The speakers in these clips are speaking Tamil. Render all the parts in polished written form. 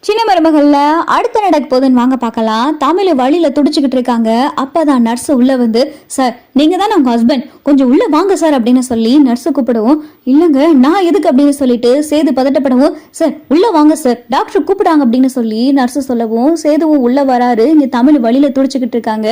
சின்ன மருமகள்ல அடுத்த நடக்க போதுன்னு வாங்க பார்க்கலாம். தமிழ் வழியில துடிச்சுக்கிட்டு இருக்காங்க. அப்பதான் நர்ஸ் உள்ள வந்து, சார் நீங்க தான் உங்க ஹஸ்பண்ட், கொஞ்சம் உள்ள வாங்க சார் அப்படின்னு சொல்லி நர்ஸு கூப்பிடவும், இல்லைங்க நான் எதுக்கு அப்படின்னு சொல்லிட்டு சேது பதட்டப்படவும், சார் உள்ள வாங்க சார், டாக்டர் கூப்பிடாங்க அப்படின்னு சொல்லி நர்ஸு சொல்லவும், சேதுவும் உள்ள வராரு. இங்க தமிழ் வழியில துடிச்சுக்கிட்டு இருக்காங்க.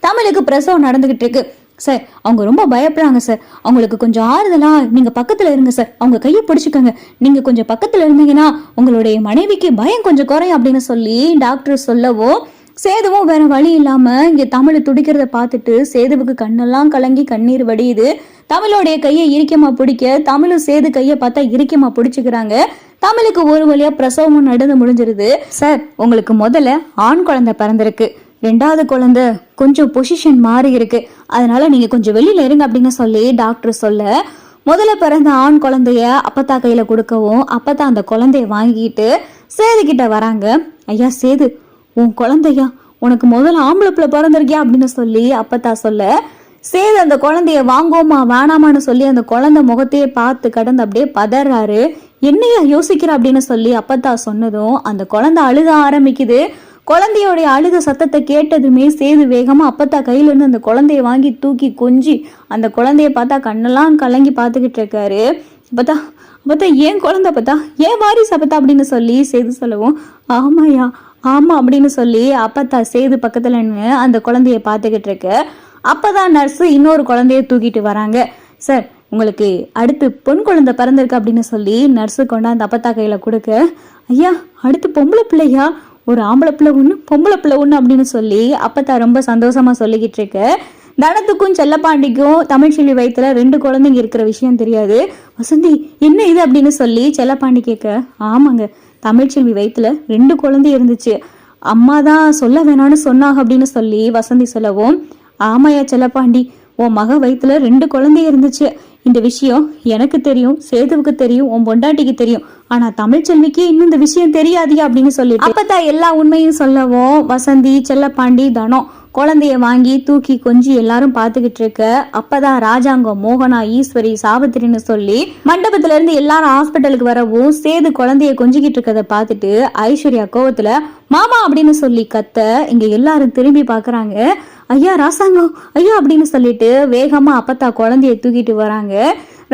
தமிழுக்கு பிரசவம் நடந்துகிட்டு இருக்கு. சார் அவங்க ரொம்ப பயப்படுறாங்க சார், அவங்களுக்கு கொஞ்சம் ஆறுதலா நீங்க பக்கத்துல இருங்க சார், அவங்க கையை பிடிச்சுக்கோங்க, நீங்க கொஞ்சம் பக்கத்துல இருந்தீங்கன்னா உங்களுடைய மனைவிக்கு பயம் கொஞ்சம் குறையும் அப்படின்னு சொல்லி டாக்டர் சொல்லவும், சேதுவும் வேற வழி இல்லாம இங்க தமிழ் துடிக்கிறத பார்த்துட்டு சேதுவுக்கு கண்ணெல்லாம் கலங்கி கண்ணீர் வடியுது. தமிழோடைய கையை இறுக்கமா பிடிக்க தமிழும் சேது கையை பார்த்தா இறுக்கமா பிடிச்சுக்கிறாங்க. தமிழுக்கு ஒரு வழியா பிரசவமும் நடந்து முடிஞ்சிருது. சார் உங்களுக்கு முதல்ல ஆண் குழந்தை பிறந்திருக்கு, ரெண்டாவது குழந்தை கொஞ்சம் பொசிஷன் மாறி இருக்கு, அதனால நீங்க கொஞ்சம் வெளியில இருங்க அப்படின்னு சொல்லி டாக்டர் சொல்ல, முதல்ல பிறந்த ஆண் குழந்தைய அப்பத்தா கையில கொடுக்கவும், அப்பத்தா அந்த குழந்தைய வாங்கிட்டு சேது கிட்ட வராங்க. ஐயா சேது, உன் குழந்தையா, உனக்கு முதல்ல ஆம்பளை பிள்ளை பிறந்திருக்கியா அப்படின்னு சொல்லி அப்பத்தா சொல்ல, சேது அந்த குழந்தைய வாங்கோமா வேணாமான்னு சொல்லி அந்த குழந்தை முகத்தையே பார்த்து கடந்து அப்படியே பதறாரு. என்னையா யோசிக்கிற அப்படின்னு சொல்லி அப்பத்தா சொன்னதும் அந்த குழந்தை அழுக ஆரம்பிக்குது. குழந்தையோடைய அழுக சத்தத்தை கேட்டதுமே சேது வேகமா அப்பத்தா கையில இருந்து அந்த குழந்தைய வாங்கி தூக்கி கொஞ்சி அந்த குழந்தைய பார்த்தா கண்ணெல்லாம் கலங்கி பார்த்துக்கிட்டு இருக்காரு. அப்பத்தா அப்பத்தா ஏன் குழந்தை பார்த்தா, ஏன் வாரிசு அப்பத்தா அப்படின்னு சொல்லி சேது சொல்லவும், ஆமாயா ஆமா அப்படின்னு சொல்லி அப்பத்தா சேது பக்கத்துல நின்று அந்த குழந்தைய பார்த்துக்கிட்டு இருக்கு. அப்பதான் நர்ஸு இன்னொரு குழந்தைய தூக்கிட்டு வராங்க. சார் உங்களுக்கு அடுத்து பொன் குழந்தை பிறந்திருக்கு அப்படின்னு சொல்லி நர்ஸு கொண்டாந்து அப்பத்தா கையில கொடுக்க, ஐயா அடுத்து பொம்பளை பிள்ளையா, ஒரு ஆம்பளை பிள்ளை ஒன்று பொம்பளை பிள்ளை ஒன்று அப்படின்னு சொல்லி அப்பத்தா ரொம்ப சந்தோஷமா சொல்லிக்கிட்டு இருக்கு. தனத்துக்கும் செல்லப்பாண்டிக்கும் தமிழ்ச்செல்வி வயிற்றுல 2 குழந்தைங்க இருக்கிற விஷயம் தெரியாது. வசந்தி என்ன இது அப்படின்னு சொல்லி செல்லப்பாண்டி கேட்க, ஆமாங்க தமிழ்ச்செல்வி வயிற்றுல 2 குழந்தை இருந்துச்சு, அம்மா தான் சொல்ல வேணான்னு சொன்னாங்க அப்படின்னு சொல்லி வசந்தி சொல்லவும், ஆமாயா செல்லப்பாண்டி, உன் மக வயிற்றுல 2 குழந்தை இருந்துச்சு, இந்த விஷயம் எனக்கு தெரியும், சேதுவுக்கு தெரியும், உன் பொண்டாட்டிக்கு தெரியும், ஆனா தமிழ்ச்செல்விக்கு இன்னும் இந்த விஷயம் தெரியாதியா அப்படின்னு சொல்லிட்டு அப்பதான் எல்லா உண்மையும் சொல்லவும், வசந்தி செல்லப்பாண்டி தனம் குழந்தைய வாங்கி தூக்கி கொஞ்சி எல்லாரும் பார்த்துக்கிட்டு இருக்க. அப்பதான் ராஜாங்கம் மோகனா ஈஸ்வரி சாவித்திரின்னு சொல்லி மண்டபத்துல இருந்து எல்லாரும் ஹாஸ்பிட்டலுக்கு வரவும், சேது குழந்தைய கொஞ்சிக்கிட்டு இருக்கத பார்த்துட்டு ஐஸ்வர்யா கோவத்துல மாமா அப்படின்னு சொல்லி கத்த, இங்க எல்லாரும் திரும்பி பாக்குறாங்க. ஐயா ராசாங்கம் ஐயா அப்படின்னு சொல்லிட்டு வேகமா அப்பத்தா குழந்தைய தூக்கிட்டு வராங்க.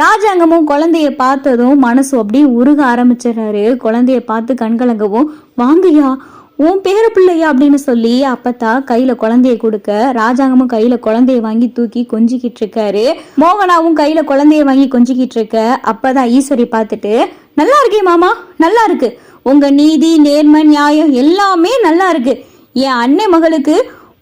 ராஜாங்கமும் குழந்தைய பார்த்ததும் மனசு அப்படியே உருக ஆரம்பிச்சிடறாரு. குழந்தைய பார்த்து கண்கலங்கவும், வாங்கய்யா உன் பேர பிள்ளையா அப்படின்னு சொல்லி அப்பத்தா கையில குழந்தைய கொடுக்க, ராஜாங்கமும் கையில குழந்தைய வாங்கி தூக்கி கொஞ்சிக்கிட்டு இருக்காரு. மோகனாவும் கையில குழந்தைய வாங்கி கொஞ்சிக்கிட்டு இருக்க. அப்பதான் ஈஸ்வரி பார்த்துட்டு, நல்லா இருக்கே மாமா, நல்லா இருக்கு, உங்க நீதி நேர்மை நியாயம் எல்லாமே நல்லா இருக்கு, என் அன்னை மகளுக்கு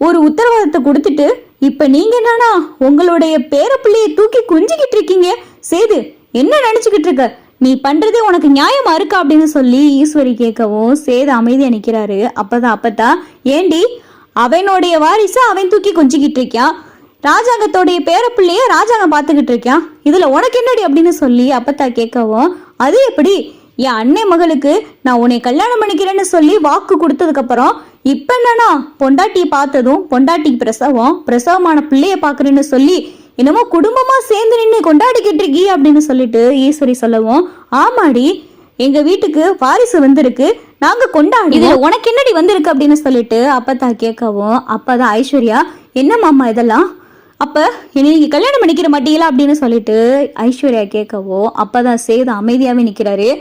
ஒரு உத்தரவாதத்தை கொடுத்துட்டு இப்ப நீங்க என்னன்னா உங்களுடைய பேர பிள்ளைய தூக்கி கொஞ்சிக்கிட்டு இருக்கீங்க, சேது என்ன நினைச்சுக்கிட்டு இருக்க, நீ பண்றதே உனக்கு நியாயமா இருக்கா அப்படின்னு சொல்லி ஈஸ்வரி கேட்கவும், சேது அமைதியா நிக்கிறாரு. அப்பதான் அப்பத்தா, ஏண்டி அவனுடைய வாரிசு அவன் தூக்கி கொஞ்சிக்கிட்டு இருக்கான், ராஜாங்கத்தோடைய பேர பிள்ளைய ராஜாங்கம் பார்த்துக்கிட்டு இருக்கான், இதுல உனக்கு என்னடி அப்படின்னு சொல்லி அப்பத்தா கேட்கவும், அது எப்படி, என் அன்னை மகளுக்கு நான் உன்னை கல்யாணம் பண்ணிக்கிறேன்னு சொல்லி வாக்கு கொடுத்ததுக்கு அப்புறம் இப்ப என்னன்னா பொண்டாட்டி பார்த்ததும் பொண்டாட்டிக்கு பிரசவமான பிள்ளைய பாக்குறேன்னு சொல்லி என்னமோ குடும்பமா சேர்ந்து நின்று கொண்டாடிக்கிட்டு இருக்கீ அப்படின்னு சொல்லிட்டு ஈஸ்வரி சொல்லவும், ஆமாடி எங்க வீட்டுக்கு வாரிசு வந்திருக்கு, நாங்க கொண்டாடி, இதுல உனக்கு என்னடி வந்திருக்கு அப்படின்னு சொல்லிட்டு அப்பத்தா கேட்கவும், அப்பதான் ஐஸ்வர்யா, என்ன மாமா இதெல்லாம், அப்ப நீங்க கல்யாணம் பண்ணிக்கிற மாட்டீங்களா அப்படின்னு சொல்லிட்டு ஐஸ்வர்யா கேட்கவும், அப்பதான் சேது அமைதியாவே நிக்கிறாரு.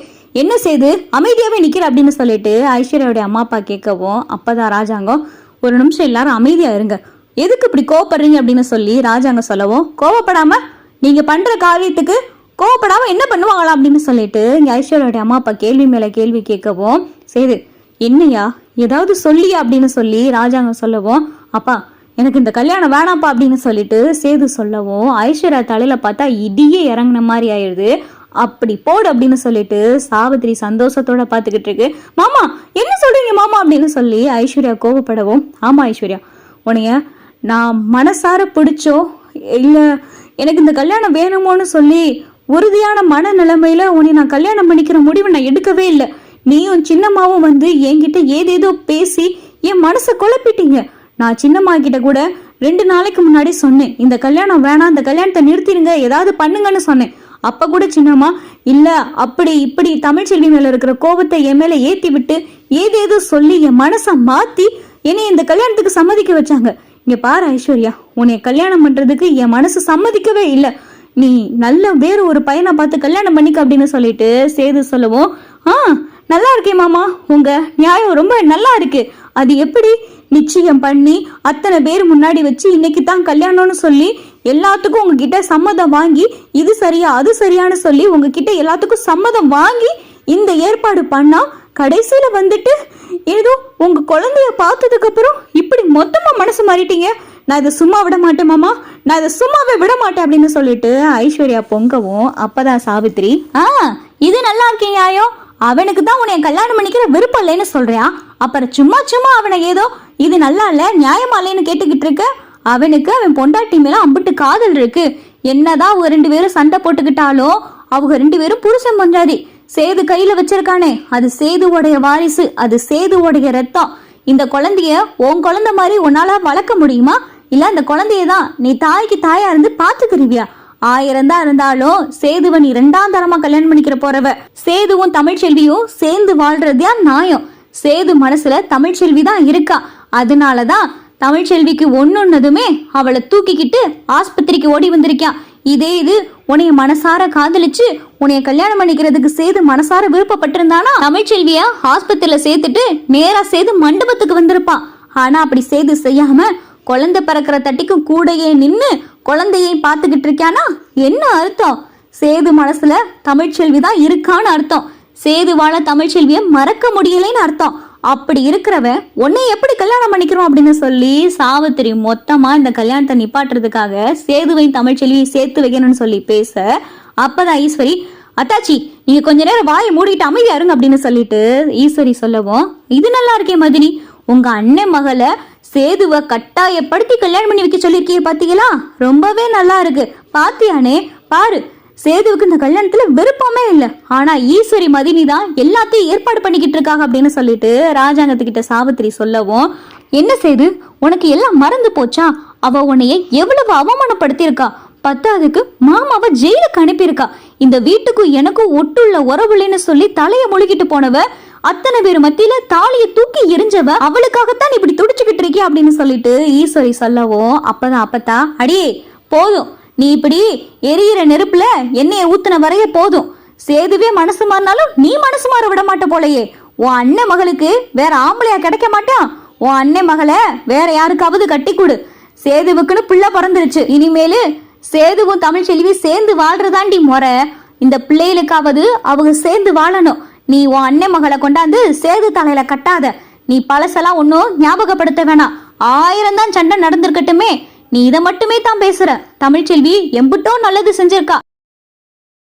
என்ன சேது அமைதியாவே நிக்கிற அப்படின்னு சொல்லிட்டு ஐஸ்வர்யாவுடைய அம்மா அப்பா கேட்கவும், அப்பதான் ராஜாங்கம், ஒரு நிமிஷம் எல்லாரும் அமைதியா இருங்க, எதுக்கு இப்படி கோவப்படுறீங்க அப்படின்னு சொல்லி ராஜாங்க சொல்லவும், கோவப்படாம நீங்க பண்ற காரியத்துக்கு கோவப்படாம என்ன பண்ணுவாங்களா அப்படின்னு சொல்லிட்டு ஐஸ்வர்யாவுடைய அம்மா அப்பா கேள்வி மேல கேள்வி கேட்கவும், சேது என்னையா ஏதாவது சொல்லியா அப்படின்னு சொல்லி ராஜாங்க சொல்லவும், அப்பா எனக்கு இந்த கல்யாணம் வேணாப்பா அப்படின்னு சொல்லிட்டு சேது சொல்லவும், ஐஸ்வர்யா தலையில பார்த்தா இடியே இறங்கின மாதிரி ஆயிடுது. அப்படி போடு அப்படின்னு சொல்லிட்டு சாவித்திரி சந்தோஷத்தோட பாத்துக்கிட்டு இருக்கு. மாமா என்ன சொல்றீங்க மாமா அப்படின்னு சொல்லி ஐஸ்வர்யா கோவப்படவும், ஆமா ஐஸ்வர்யா, உனைய நான் மனசார பிடிச்சோ இல்ல எனக்கு இந்த கல்யாணம் வேணுமோன்னு சொல்லி உறுதியான மன நிலைமையில உன்னை நான் கல்யாணம் பண்ணிக்கிற முடிவை நான் எடுக்கவே இல்லை, நீயும் சின்னம்மாவும் வந்து என்கிட்ட ஏதேதோ பேசி என் மனசை குழப்பிட்டீங்க. நான் சின்னம்மா கிட்ட கூட 2 நாளைக்கு முன்னாடி சொன்னேன், இந்த கல்யாணம் வேணாம், இந்த கல்யாணத்தை நிறுத்திடுங்க, ஏதாவது பண்ணுங்கன்னு சொன்னேன். அப்ப கூட சின்னம்மா இல்ல அப்படி இப்படி தமிழ்ச்செல்வி மேல இருக்கிற கோபத்தை என் மேல ஏத்தி விட்டு ஏதேதோ சொல்லி என் மனசை மாத்தி என்னை இந்த கல்யாணத்துக்கு சம்மதிக்க வச்சாங்க. இங்க பாரு ஐஸ்வர்யா, உன்னை கல்யாணம் பண்றதுக்கு என் மனசு சம்மதிக்கவே இல்லை. நீ நல்ல வேற ஒரு பையனை பார்த்து கல்யாணம் பண்ணிக்க அப்படின்னு சொல்லிட்டு சேது சொல்லவும், நல்லா இருக்கேன் மாமா, உங்க நியாயம் ரொம்ப நல்லா இருக்கு. அது எப்படி நிச்சயம் பண்ணி அத்தனை பேர் முன்னாடி வச்சு இன்னைக்கு தான் கல்யாணம்னு சொல்லி எல்லாத்துக்கும் உங்ககிட்ட சம்மதம் வாங்கி இது சரியா அது சரியான்னு சொல்லி உங்ககிட்ட எல்லாத்துக்கும் சம்மதம் வாங்கி இந்த ஏற்பாடு பண்ணா கடைசியில வந்துட்டு ஏதோ உங்க குழந்தைய பார்த்ததுக்கு அப்புறம் இப்படி மொத்தமா மனசு மாறிட்டீங்க. நான் இதை சும்மா விட மாட்டேன் மாமா, நான் இதை சும்மாவே விட மாட்டேன் அப்படின்னு சொல்லிட்டு ஐஸ்வர்யா பொங்கவும் அப்பதான் சாவித்ரி, இது நல்லா இருக்கேன் நியாயம், அவனுக்கு தான் உன்னை கல்யாணம் பண்ணிக்கிற விருப்பம் இல்லைன்னு சொல்றியா, அப்புறம் சும்மா சும்மா அவனை ஏதோ இது நல்லா இல்ல நியாயமா இல்லைன்னு கேட்டுக்கிட்டு இருக்க. அவனுக்கு அவன் பொண்டாட்டி மேல அம்பிட்டு காதல் இருக்கு. என்னதான் அவங்க 2 பேரும் சண்டை போட்டுக்கிட்டாலும் அவங்க 2 பேரும் புருஷன் பஞ்சாதி. சேது கையில வச்சிருக்கானே அது சேதுவோடைய வாரிசு, அது சேதுவோடைய ரத்தம். இந்த குழந்தைய உன் குழந்தை மாதிரி உன்னால வளர்க்க முடியுமா, இல்ல அந்த குழந்தையதான் நீ தாய்க்கு தாயா இருந்து பாத்துக்கிறியா? 1000 தான் இருந்தாலும் சேதுவன் 2ஆம் தரமா கல்யாணம் பண்ணிக்கிற போறவ. சேதுவும் தமிழ்ச்செல்வியும் சேர்ந்து வாழ்றதா நியாயம். சேது மனசுல தமிழ்ச்செல்வி தான் இருக்கா. அதனாலதான் தமிழ்ச்செல்விக்கு ஒன்னொன்னதுமே அவளை தூக்கிக்கிட்டு ஆஸ்பத்திரிக்கு ஓடி வந்திருக்கான். இதே இது உன்னைய மனசார காதலிச்சு உன்னைய கல்யாணம் பண்ணிக்கிறதுக்கு சேது மனசார விருப்பப்பட்டிருந்தானா தமிழ்ச்செல்விய ஆஸ்பத்திரியில சேர்த்துட்டு நேரா சேது மண்டபத்துக்கு வந்திருப்பான். ஆனா அப்படி சேது செய்யாம குழந்தை பிறக்கிற தட்டிக்கும் கூடையே நின்னு குழந்தையை பார்த்துக்கிட்டு இருக்கானா என்ன அர்த்தம்? சேது மனசுல தமிழ்ச்செல்வி தான் இருக்கான்னு அர்த்தம். சேதுவால தமிழ்ச்செல்விய மறக்க முடியலைன்னு அர்த்தம். அப்படி இருக்கிறவன் உன்னை எப்படி கல்யாணம் பண்ணிக்கிறோம் அப்படின்னு சொல்லி சாவித்திரி மொத்தமா இந்த கல்யாணத்தை நிப்பாட்டுறதுக்காக சேதுவை தமிழ்ச்செல்வியை சேர்த்து வைக்கணும்னு சொல்லி பேச, அப்பதான் ஈஸ்வரி, அத்தாச்சி நீங்க கொஞ்ச நேரம் வாயை மூடிட்டு அமைதியா இருங்க அப்படின்னு சொல்லிட்டு ஈஸ்வரி சொல்லவும், இது நல்லா இருக்கே மதினி, உங்க அண்ணன் மகளை சேதுவை கட்டாயப்படுத்தி கல்யாணம் பண்ணி வைக்க சொல்லியிருக்கிய பாத்தீங்களா, ரொம்பவே நல்லா இருக்கு. பாத்தியானே பாரு, சேதுவுக்கு இந்த கல்யாணத்துல விருப்பமே இல்லை, ஆனா ஈஸ்வரி மதினி தான் எல்லாத்தையும் ஏற்பாடு பண்ணிக்கிட்டு இருக்காங்க அப்படின்னு சொல்லிட்டு ராஜாங்கத்துக்கிட்ட சாவித்திரி சொல்லவும், என்ன சேது உனக்கு எல்லாம் மறந்து போச்சா? அவ உன்னைய எவ்வளவு அவமானப்படுத்தியிருக்கா, பத்தாவதுக்கு மாமாவை ஜெயிலுக்கு அனுப்பியிருக்கா. இந்த வீட்டுக்கும் எனக்கும் ஒட்டுள்ள உறவுலன்னு சொல்லி தலைய முழுகிட்டு போனவ, அத்தனை பேர் மத்தியில தாலிய தூக்கி எரிஞ்சவ, அவளுக்காகத்தான் இப்படி துடிச்சுக்கிட்டு இருக்கியா அப்படின்னு சொல்லிட்டு ஈஸ்வரி சொல்லவும், அப்பதான் அப்பத்தா, அடியே போதும், நீ இப்படி எரியிற நெருப்புல எண்ணெயை ஊத்துன வரைய போதும். சேதுவே மனசு மாறினாலும் நீ மனசு மாற விட மாட்ட போலையே. உன் அண்ணன் மகளுக்கு வேற ஆம்பளையா கிடைக்க மாட்டான். உன் அண்ணன் மகளை வேற யாருக்காவது கட்டி கொடு. சேதுவுக்குன்னு பிள்ளை பிறந்துருச்சு. இனிமேலு சேதுவும் தமிழ்ச்செல்வி சேர்ந்து வாழ்றதாண்டி முறை. இந்த பிள்ளைகளுக்காவது அவங்க சேர்ந்து வாழணும். நீ உன் அண்ணன் மகளை கொண்டாந்து சேது தலையில கட்டாத. நீ பழசெல்லாம் ஒன்னும் ஞாபகப்படுத்த வேணாம். 1000 தான் சண்டை நடந்திருக்கட்டுமே, நீ இதை மட்டுமே தான் பேசுற. தமிழ்ச்செல்வி எம்பிட்டோ நல்லது செஞ்சிருக்கா.